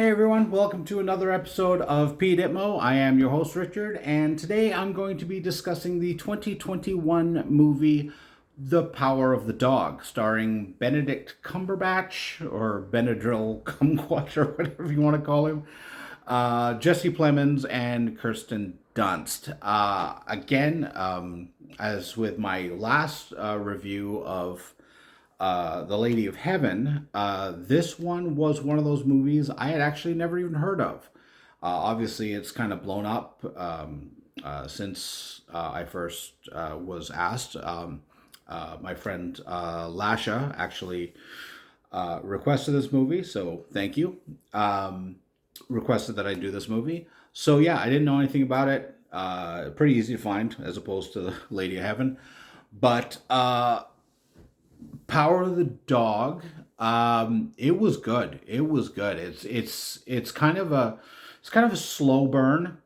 Hey everyone, welcome to another episode of PDPMO. I am your host Richard, and today I'm going to be discussing the 2021 movie The Power of the Dog, starring Benedict Cumberbatch, or Benadryl Kumquat, or whatever you want to call him, Jesse Plemons, and Kirsten Dunst. As with my last review of The Lady of Heaven, this one was one of those movies I had actually never even heard of. Obviously, it's kind of blown up since I first was asked. My friend Lasha actually requested this movie, so thank you. Requested that I do this movie. So yeah, I didn't know anything about it. Pretty easy to find as opposed to The Lady of Heaven. But Power of the Dog. It was good. It was good. It's kind of a slow burn.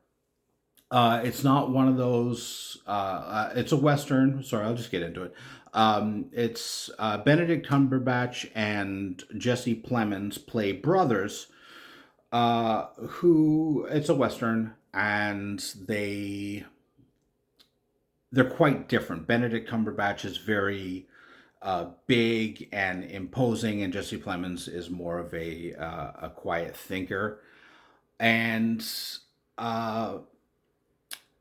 It's not one of those. It's a western. Sorry, I'll just get into it. It's Benedict Cumberbatch and Jesse Plemons play brothers. Who it's a western, and they're quite different. Benedict Cumberbatch is very big and imposing, and Jesse Plemons is more of a quiet thinker. And uh,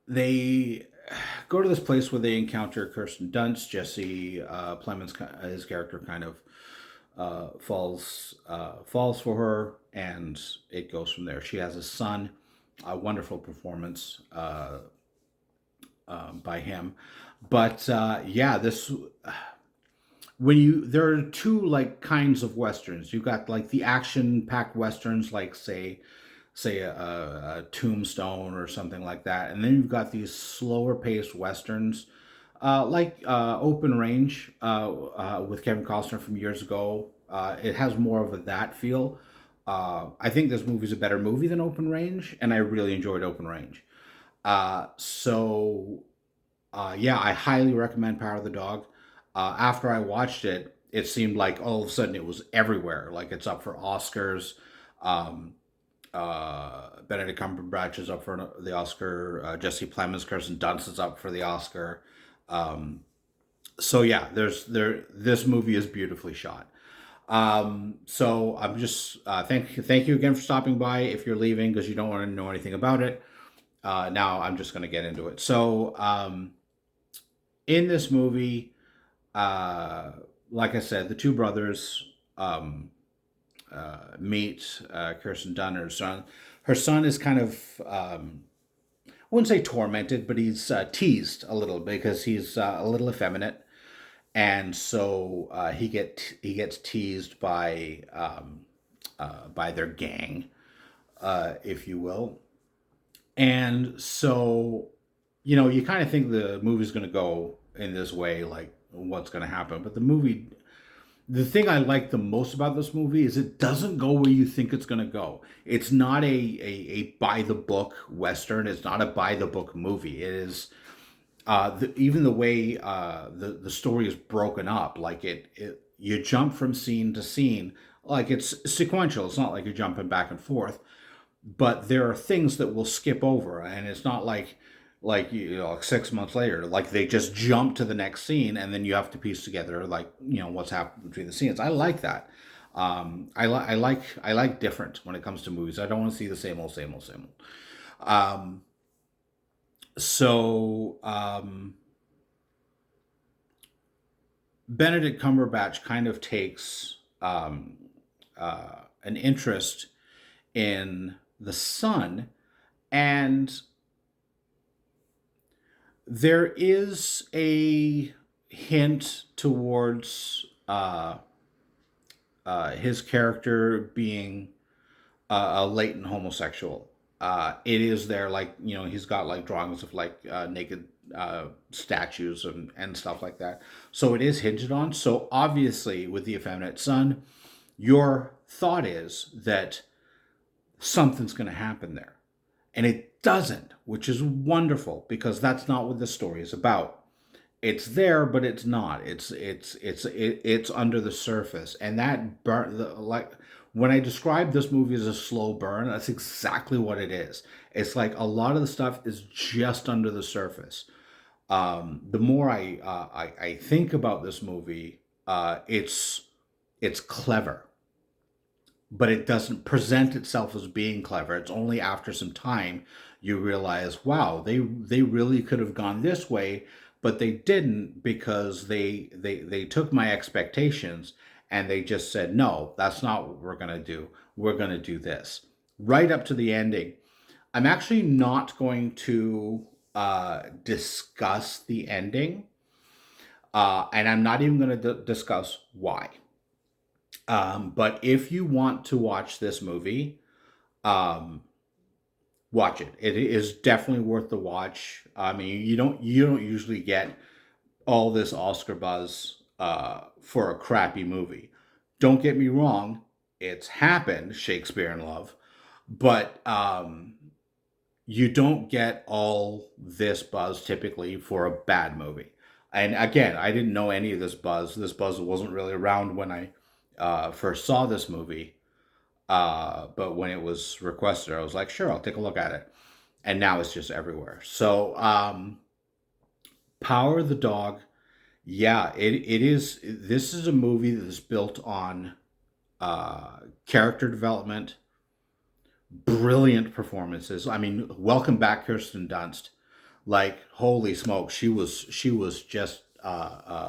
they go to this place where they encounter Kirsten Dunst. Jesse Plemons, his character, kind of falls for her, and it goes from there. She has a son. A wonderful performance by him, but yeah, this when you there are two like kinds of westerns. You got like the action packed westerns, like say a Tombstone or something like that, and then you've got these slower paced westerns, like Open Range with Kevin Costner from years ago. It has more of that feel. I think this movie's a better movie than Open Range, and I really enjoyed Open Range. Yeah, I highly recommend Power of the Dog. After I watched it, it seemed like all of a sudden it was everywhere. Like it's up for Oscars. Um, Benedict Cumberbatch is up for the Oscar. Jesse Plemons, Kirsten Dunst is up for the Oscar. Um, so yeah, This movie is beautifully shot. So I'm just thank you again for stopping by. If you're leaving because you don't want to know anything about it, now I'm just going to get into it. In this movie, uh, like I said, the two brothers meet Kirsten Dunst, her son. Her son is kind of, I wouldn't say tormented, but he's teased a little because he's a little effeminate, and so he gets teased by their gang, if you will. And so, you kind of think the movie's going to go in this way, like what's going to happen. But the thing I like the most about this movie is it doesn't go where you think it's going to go. It's not a by the book Western. It's not a by the book movie. It is even the way the story is broken up, like it you jump from scene to scene, like it's sequential. It's not like you're jumping back and forth, but there are things that we'll skip over, and it's not like 6 months later, like they just jump to the next scene, and then you have to piece together like what's happened between the scenes. I like that. I like different when it comes to movies. I don't want to see the same old, same old, same old. So Benedict Cumberbatch kind of takes an interest in the son, and there is a hint towards his character being a latent homosexual. It is there, like he's got like drawings of like naked statues and stuff like that. So it is hinted on. So obviously, with the effeminate son, your thought is that something's going to happen there, and it doesn't, which is wonderful because that's not what the story is about. It's there, but it's not. It's under the surface, and that burn like when I describe this movie as a slow burn, that's exactly what it is. It's like a lot of the stuff is just under the surface. The more I think about this movie, it's clever, but it doesn't present itself as being clever. It's only after some time you realize, wow, they really could have gone this way, but they didn't because they took my expectations and they just said, no, that's not what we're gonna do. We're gonna do this. Right up to the ending. I'm actually not going to discuss the ending, and I'm not even going to discuss why. But if you want to watch this movie, um, watch it. It is definitely worth the watch. I mean, you don't usually get all this Oscar buzz for a crappy movie. Don't get me wrong, it's happened, Shakespeare in Love, but you don't get all this buzz typically for a bad movie. And again, I didn't know any of this buzz. This buzz wasn't really around when I first saw this movie. But when it was requested, I was like, sure, I'll take a look at it. And now it's just everywhere. So, Power of the Dog, yeah, it is. This is a movie that is built on character development, brilliant performances. I mean, welcome back, Kirsten Dunst. Like, holy smoke, she was just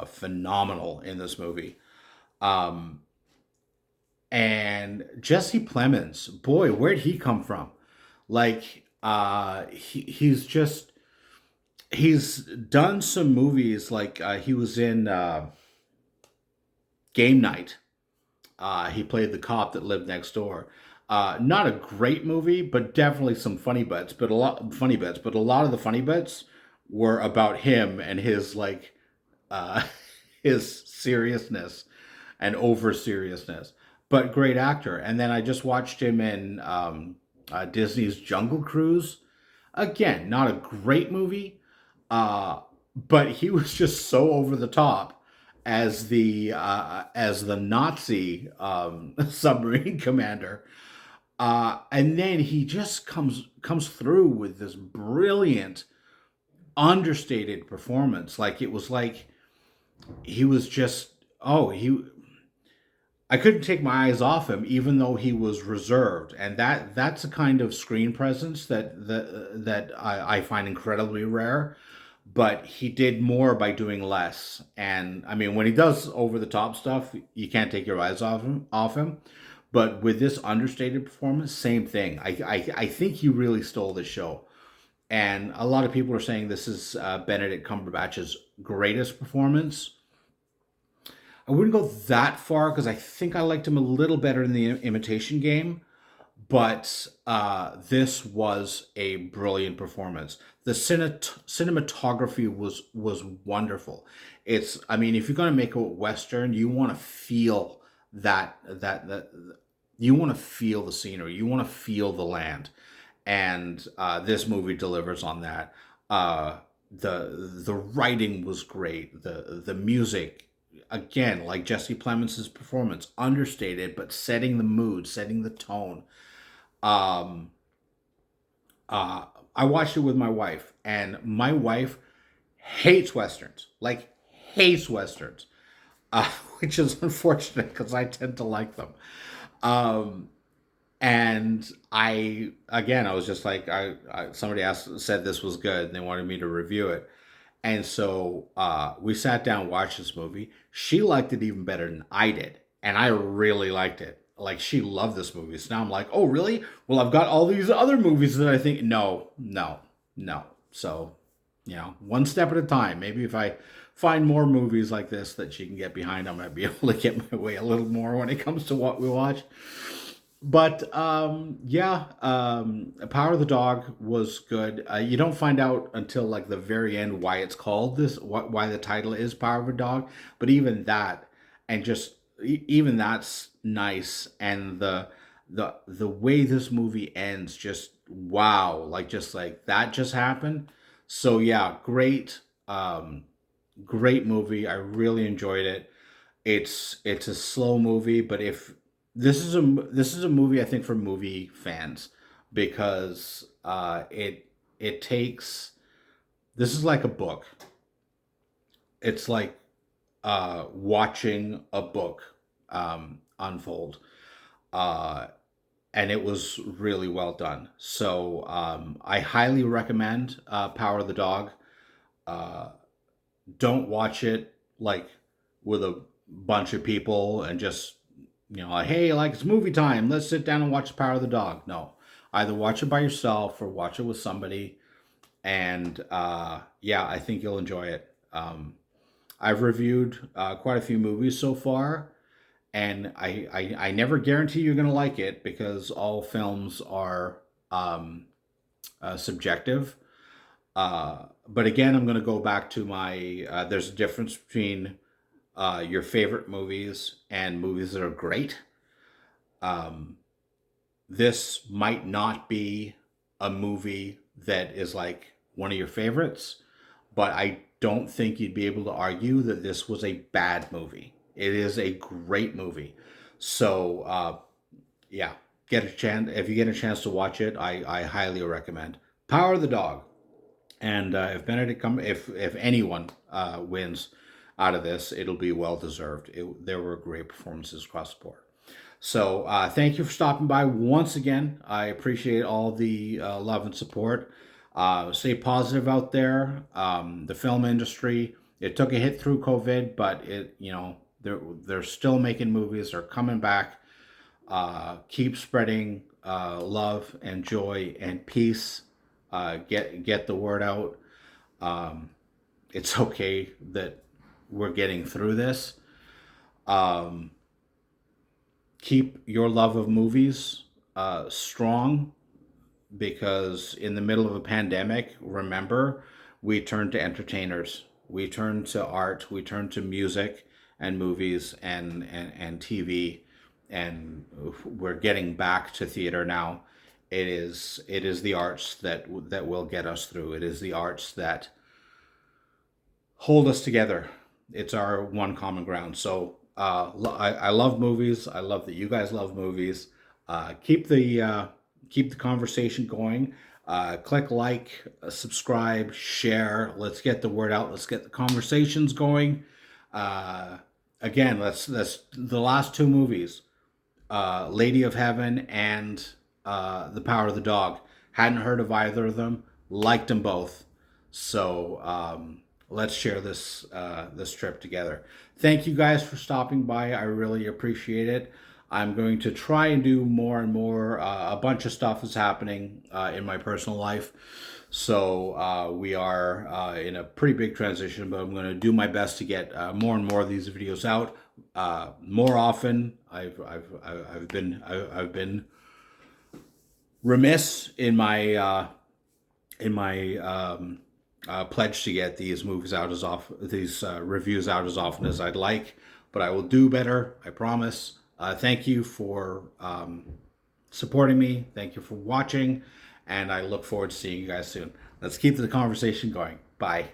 phenomenal in this movie. Um, and Jesse Plemons, boy, where'd he come from? Like, he's done some movies. Like, he was in Game Night. He played the cop that lived next door. Not a great movie, but definitely some funny bits. But a lot of the funny bits were about him and his like uh, his seriousness and over seriousness. But great actor. And then I just watched him in Disney's Jungle Cruise. Again, not a great movie, uh, but he was just so over the top as the Nazi submarine commander. And then he just comes through with this brilliant, understated performance. Like it was like he was just he I couldn't take my eyes off him, even though he was reserved, and that's a kind of screen presence that I find incredibly rare. But he did more by doing less, and I mean, when he does over the top stuff, you can't take your eyes off him. But with this understated performance, same thing. I think he really stole the show, and a lot of people are saying this is Benedict Cumberbatch's greatest performance. I wouldn't go that far because I think I liked him a little better in the Imitation Game, but this was a brilliant performance. The cinematography was wonderful. It's I mean, if you're gonna make a western, you want to feel that you want to feel the scenery, you want to feel the land, and this movie delivers on that. Uh, the writing was great. The music again, like Jesse Plemons' performance, understated but setting the mood, setting the tone. Um, I watched it with my wife, and my wife hates westerns, like hates westerns, which is unfortunate because I tend to like them. Um, and I was just like, somebody said this was good, and they wanted me to review it. And so we sat down, watched this movie. She liked it even better than I did, and I really liked it. Like she loved this movie. So now I'm like, oh really? Well, I've got all these other movies that I think no, no, no. So one step at a time. Maybe if I find more movies like this that she can get behind, I might be able to get my way a little more when it comes to what we watch. But yeah, Power of the Dog was good. You don't find out until like the very end why it's called this, why the title is Power of a Dog. But even that, and just even that's nice. And the way this movie ends, just wow, like just like that just happened. So yeah, great movie. I really enjoyed it. It's a slow movie, but this is a movie I think for movie fans because it takes this is like a book. It's like watching a book unfold. Uh, and it was really well done. So I highly recommend Power of the Dog. Uh, don't watch it like with a bunch of people and just like, hey, like it's movie time. Let's sit down and watch Power of the Dog. No, either watch it by yourself or watch it with somebody. And yeah, I think you'll enjoy it. I've reviewed quite a few movies so far, and I never guarantee you're going to like it because all films are subjective. But again, I'm going to go back to my there's a difference between your favorite movies and movies that are great. Um, this might not be a movie that is like one of your favorites, but I don't think you'd be able to argue that this was a bad movie. It is a great movie. So yeah, get a chance if you get a chance to watch it. I highly recommend Power of the Dog. And if Benedict if anyone wins out of this, it'll be well deserved. There were great performances across the board. So thank you for stopping by once again. I appreciate all the love and support. Stay positive out there. The film industry, it took a hit through COVID, but they're still making movies. They're coming back. Keep spreading love and joy and peace. Get the word out. Um, it's okay that we're getting through this. Um, Keep your love of movies strong because in the middle of a pandemic, remember, we turn to entertainers, we turn to art, we turn to music and movies and TV, and we're getting back to theater now. It is the arts that will get us through. It is the arts that hold us together. It's our one common ground. So I love movies. I love that you guys love movies. Keep the conversation going. Click like, subscribe, share. Let's get the word out. Let's get the conversations going. Uh, Again, let's the last two movies, Lady of Heaven and The Power of the Dog. Hadn't heard of either of them. Liked them both. So let's share this trip together. Thank you guys for stopping by. I really appreciate it. I'm going to try and do more and more. A bunch of stuff is happening in my personal life. So we are in a pretty big transition, but I'm going to do my best to get more and more of these videos out more often. I've been remiss in my pledge to get these movies out these reviews out as often as I'd like, but I will do better. I promise. Thank you for supporting me. Thank you for watching, and I look forward to seeing you guys soon. Let's keep the conversation going. Bye.